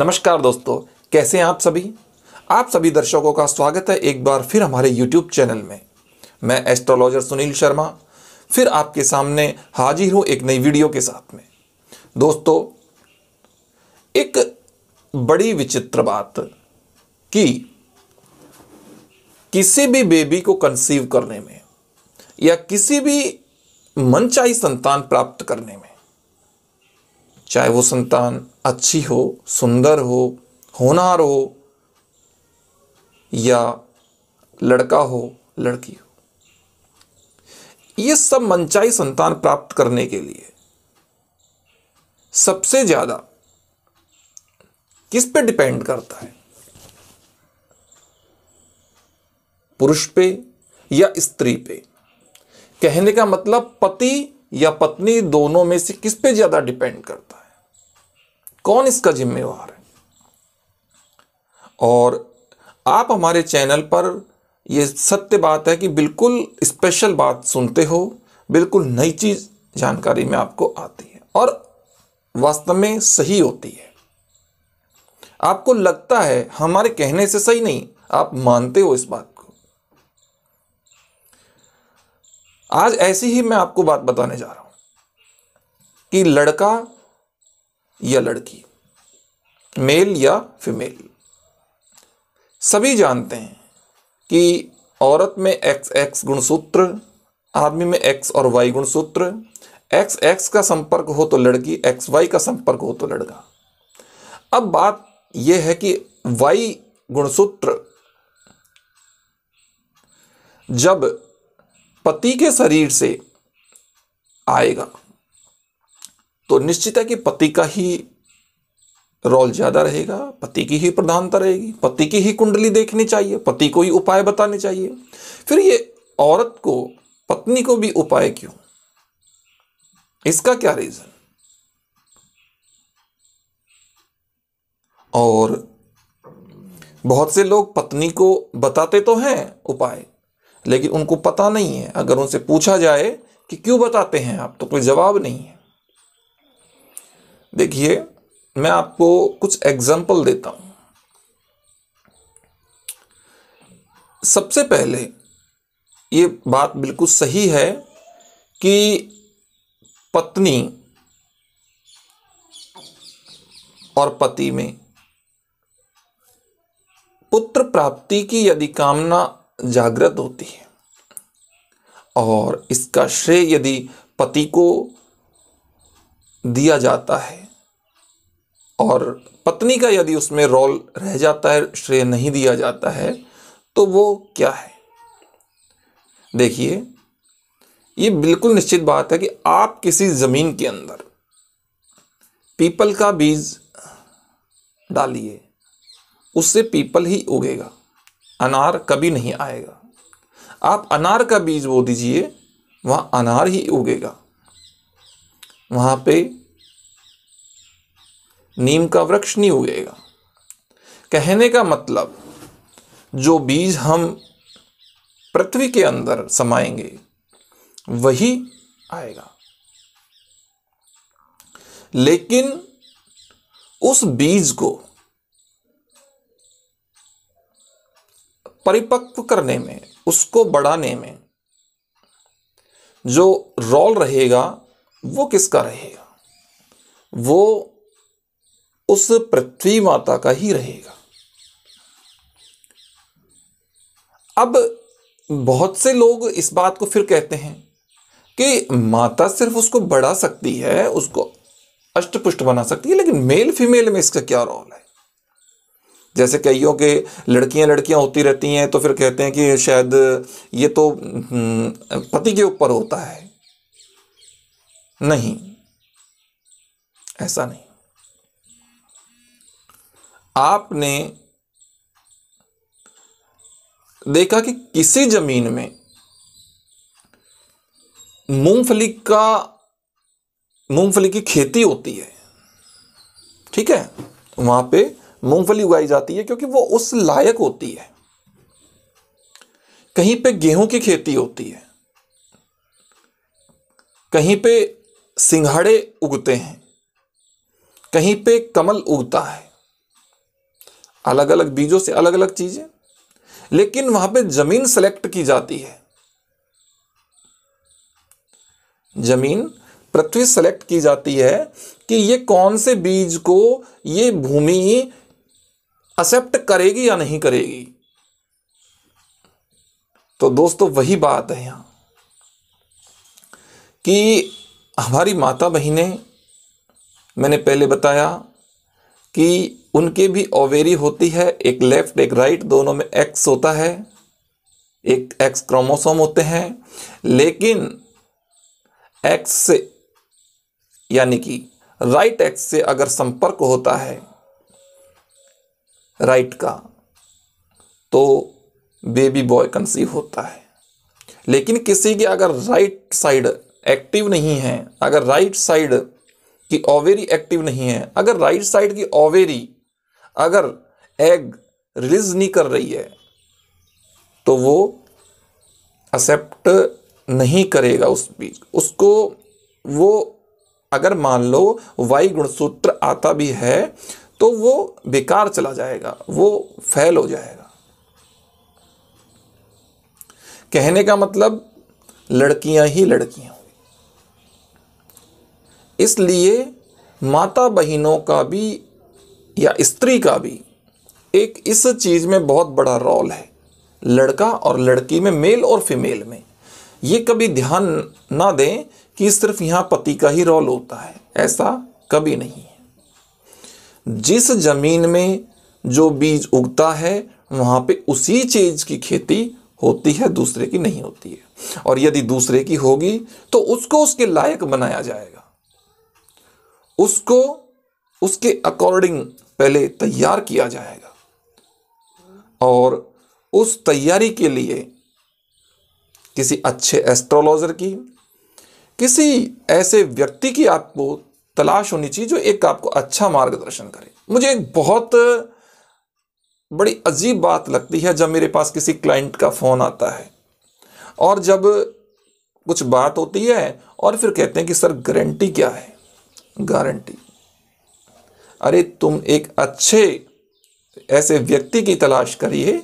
नमस्कार दोस्तों, कैसे हैं आप सभी दर्शकों का स्वागत है एक बार फिर हमारे YouTube चैनल में। मैं एस्ट्रोलॉजर सुनील शर्मा फिर आपके सामने हाजिर हूं एक नई वीडियो के साथ में। दोस्तों, एक बड़ी विचित्र बात कि किसी भी बेबी को कंसीव करने में या किसी भी मनचाही संतान प्राप्त करने में, चाहे वो संतान अच्छी हो, सुंदर हो, होनहार हो या लड़का हो, लड़की हो, ये सब मनचाही संतान प्राप्त करने के लिए सबसे ज्यादा किस पे डिपेंड करता है? पुरुष पे या स्त्री पे? कहने का मतलब पति या पत्नी दोनों में से किस पे ज्यादा डिपेंड करता है? कौन इसका जिम्मेवार है? और आप हमारे चैनल पर यह सत्य बात है कि बिल्कुल स्पेशल बात सुनते हो, बिल्कुल नई चीज जानकारी में आपको आती है और वास्तव में सही होती है। आपको लगता है हमारे कहने से सही नहीं, आप मानते हो इस बात को। आज ऐसी ही मैं आपको बात बताने जा रहा हूं कि लड़का या लड़की, मेल या फीमेल, सभी जानते हैं कि औरत में XX गुणसूत्र, आदमी में X और Y गुणसूत्र, XX का संपर्क हो तो लड़की, XY का संपर्क हो तो लड़का। अब बात यह है कि Y गुणसूत्र जब पति के शरीर से आएगा तो निश्चित है कि पति का ही रोल ज्यादा रहेगा, पति की ही प्रधानता रहेगी, पति की ही कुंडली देखनी चाहिए, पति को ही उपाय बताने चाहिए। फिर ये औरत को, पत्नी को भी उपाय क्यों? इसका क्या रीजन? और बहुत से लोग पत्नी को बताते तो हैं उपाय, लेकिन उनको पता नहीं है। अगर उनसे पूछा जाए कि क्यों बताते हैं आप, तो कोई जवाब नहीं है। देखिए, मैं आपको कुछ एग्जाम्पल देता हूं। सबसे पहले ये बात बिल्कुल सही है कि पत्नी और पति में पुत्र प्राप्ति की यदि कामना जागृत होती है और इसका श्रेय यदि पति को दिया जाता है और पत्नी का यदि उसमें रोल रह जाता है, श्रेय नहीं दिया जाता है, तो वो क्या है? देखिए, ये बिल्कुल निश्चित बात है कि आप किसी जमीन के अंदर पीपल का बीज डालिए, उससे पीपल ही उगेगा, अनार कभी नहीं आएगा। आप अनार का बीज बो दीजिए, वहां अनार ही उगेगा। वहां पे नीम का वृक्ष नहीं उगेगा। कहने का मतलब, जो बीज हम पृथ्वी के अंदर समाएंगे वही आएगा। लेकिन उस बीज को परिपक्व करने में, उसको बढ़ाने में जो रोल रहेगा वो किसका रहेगा? वो उस पृथ्वी माता का ही रहेगा। अब बहुत से लोग इस बात को फिर कहते हैं कि माता सिर्फ उसको बढ़ा सकती है, उसको अष्टपुष्ट बना सकती है, लेकिन मेल फीमेल में इसका क्या रोल है? जैसे कईयों के लड़कियां होती रहती हैं, तो फिर कहते हैं कि शायद ये तो पति के ऊपर होता है। नहीं, ऐसा नहीं। आपने देखा कि किसी जमीन में मूंगफली की खेती होती है, ठीक है, वहां पे मूंगफली उगाई जाती है क्योंकि वो उस लायक होती है। कहीं पे गेहूं की खेती होती है, कहीं पे सिंघाड़े उगते हैं, कहीं पे कमल उगता है, अलग अलग बीजों से अलग अलग चीजें, लेकिन वहां पे जमीन सेलेक्ट की जाती है। जमीन, पृथ्वी सेलेक्ट की जाती है कि ये कौन से बीज को ये भूमि एक्सेप्ट करेगी या नहीं करेगी। तो दोस्तों वही बात है यहां कि हमारी माता बहिनें, मैंने पहले बताया कि उनके भी ओवेरी होती है, एक लेफ्ट एक राइट, दोनों में एक्स होता है, एक एक्स क्रोमोसोम होते हैं, लेकिन एक्स से यानी कि राइट एक्स से अगर संपर्क होता है राइट का, तो बेबी बॉय कंसीव होता है। लेकिन किसी की अगर राइट साइड एक्टिव नहीं है, अगर राइट साइड की ओवेरी एक्टिव नहीं है, अगर राइट साइड की ओवेरी अगर एग रिलीज नहीं कर रही है, तो वो एक्सेप्ट नहीं करेगा उस बीज उसको। वो अगर मान लो वाई गुणसूत्र आता भी है तो वो बेकार चला जाएगा, वो फेल हो जाएगा। कहने का मतलब लड़कियां ही लड़कियां। इसलिए माता बहिनों का भी या स्त्री का भी एक इस चीज में बहुत बड़ा रोल है, लड़का और लड़की में, मेल और फीमेल में। ये कभी ध्यान ना दें कि सिर्फ यहां पति का ही रोल होता है, ऐसा कभी नहीं है। जिस जमीन में जो बीज उगता है वहां पे उसी चीज की खेती होती है, दूसरे की नहीं होती है। और यदि दूसरे की होगी तो उसको उसके लायक बनाया जाएगा, उसको उसके अकॉर्डिंग पहले तैयार किया जाएगा, और उस तैयारी के लिए किसी अच्छे एस्ट्रोलॉजर की, किसी ऐसे व्यक्ति की आपको तलाश होनी चाहिए जो एक आपको अच्छा मार्गदर्शन करे। मुझे एक बहुत बड़ी अजीब बात लगती है जब मेरे पास किसी क्लाइंट का फोन आता है और जब कुछ बात होती है और फिर कहते हैं कि सर गारंटी क्या है। गारंटी, अरे तुम एक अच्छे ऐसे व्यक्ति की तलाश करिए।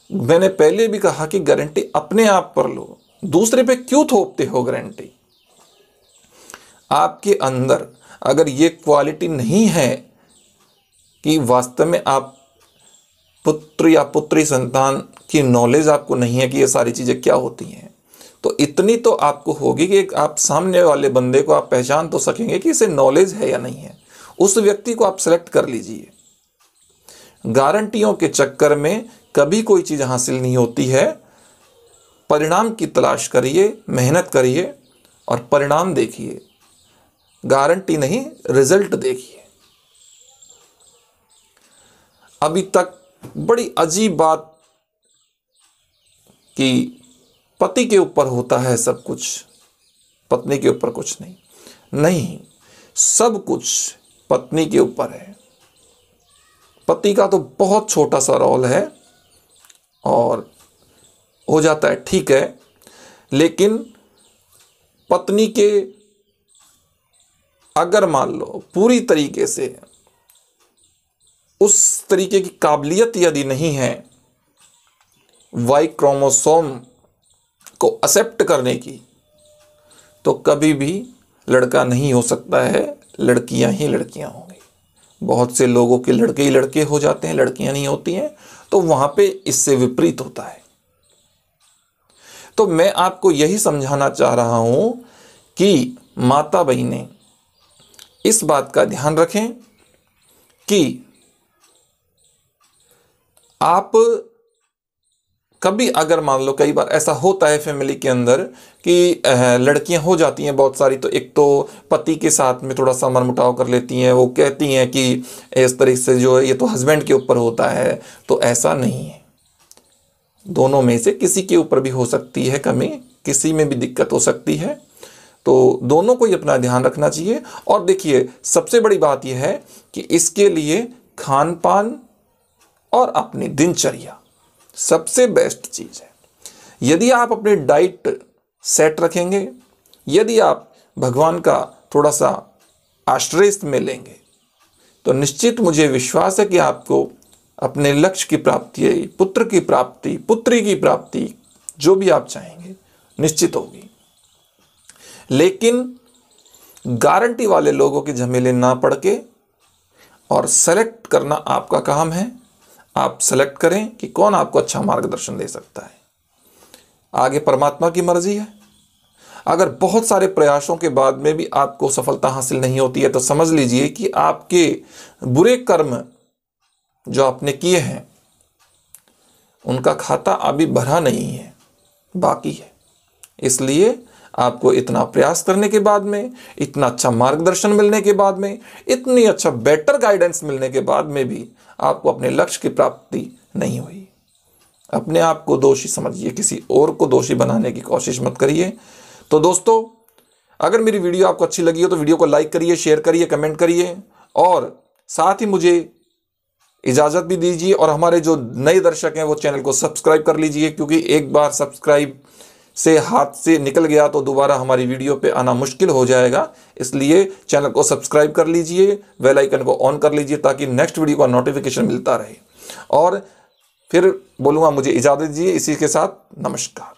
मैंने पहले भी कहा कि गारंटी अपने आप पर लो, दूसरे पे क्यों थोपते हो गारंटी। आपके अंदर अगर ये क्वालिटी नहीं है कि वास्तव में आप पुत्र या पुत्री संतान की नॉलेज आपको नहीं है कि ये सारी चीजें क्या होती हैं, तो इतनी तो आपको होगी कि आप सामने वाले बंदे को आप पहचान तो सकेंगे कि इसे नॉलेज है या नहीं है। उस व्यक्ति को आप सेलेक्ट कर लीजिए। गारंटियों के चक्कर में कभी कोई चीज हासिल नहीं होती है। परिणाम की तलाश करिए, मेहनत करिए और परिणाम देखिए, गारंटी नहीं रिजल्ट देखिए। अभी तक बड़ी अजीब बात कि पति के ऊपर होता है सब कुछ, पत्नी के ऊपर कुछ नहीं। नहीं, सब कुछ पत्नी के ऊपर है। पति का तो बहुत छोटा सा रोल है और हो जाता है, ठीक है, लेकिन पत्नी के अगर मान लो पूरी तरीके से उस तरीके की काबिलियत यदि नहीं है वाई क्रोमोसोम को एक्सेप्ट करने की, तो कभी भी लड़का नहीं हो सकता है, लड़कियां ही लड़कियां होंगी। बहुत से लोगों के लड़के ही लड़के हो जाते हैं, लड़कियां नहीं होती हैं, तो वहां पे इससे विपरीत होता है। तो मैं आपको यही समझाना चाह रहा हूं कि माता बहिनें इस बात का ध्यान रखें कि आप कभी अगर मान लो, कई बार ऐसा होता है फैमिली के अंदर कि लड़कियां हो जाती हैं बहुत सारी, तो एक तो पति के साथ में थोड़ा सा मनमुटाव कर लेती हैं, वो कहती हैं कि इस तरीके से जो है ये तो हस्बैंड के ऊपर होता है। तो ऐसा नहीं है, दोनों में से किसी के ऊपर भी हो सकती है कमी, किसी में भी दिक्कत हो सकती है। तो दोनों को ही अपना ध्यान रखना चाहिए। और देखिए, सबसे बड़ी बात यह है कि इसके लिए खान पान और अपनी दिनचर्या सबसे बेस्ट चीज है। यदि आप अपनी डाइट सेट रखेंगे, यदि आप भगवान का थोड़ा सा आश्रय में लेंगे, तो निश्चित मुझे विश्वास है कि आपको अपने लक्ष्य की प्राप्ति, पुत्र की प्राप्ति, पुत्री की प्राप्ति, जो भी आप चाहेंगे निश्चित होगी। लेकिन गारंटी वाले लोगों के झमेले ना पड़ के, और सेलेक्ट करना आपका काम है। आप सेलेक्ट करें कि कौन आपको अच्छा मार्गदर्शन दे सकता है। आगे परमात्मा की मर्जी है। अगर बहुत सारे प्रयासों के बाद में भी आपको सफलता हासिल नहीं होती है तो समझ लीजिए कि आपके बुरे कर्म जो आपने किए हैं उनका खाता अभी भरा नहीं है, बाकी है। इसलिए आपको इतना प्रयास करने के बाद में, इतना अच्छा मार्गदर्शन मिलने के बाद में, इतनी अच्छा बेटर गाइडेंस मिलने के बाद में भी आपको अपने लक्ष्य की प्राप्ति नहीं हुई। अपने आप को दोषी समझिए, किसी और को दोषी बनाने की कोशिश मत करिए। तो दोस्तों, अगर मेरी वीडियो आपको अच्छी लगी हो तो वीडियो को लाइक करिए, शेयर करिए, कमेंट करिए, और साथ ही मुझे इजाज़त भी दीजिए। और हमारे जो नए दर्शक हैं वो चैनल को सब्सक्राइब कर लीजिए, क्योंकि एक बार सब्सक्राइब से हाथ से निकल गया तो दोबारा हमारी वीडियो पे आना मुश्किल हो जाएगा। इसलिए चैनल को सब्सक्राइब कर लीजिए, बेल आइकन को ऑन कर लीजिए, ताकि नेक्स्ट वीडियो का नोटिफिकेशन मिलता रहे। और फिर बोलूँगा मुझे इजाज़त दीजिए। इसी के साथ नमस्कार।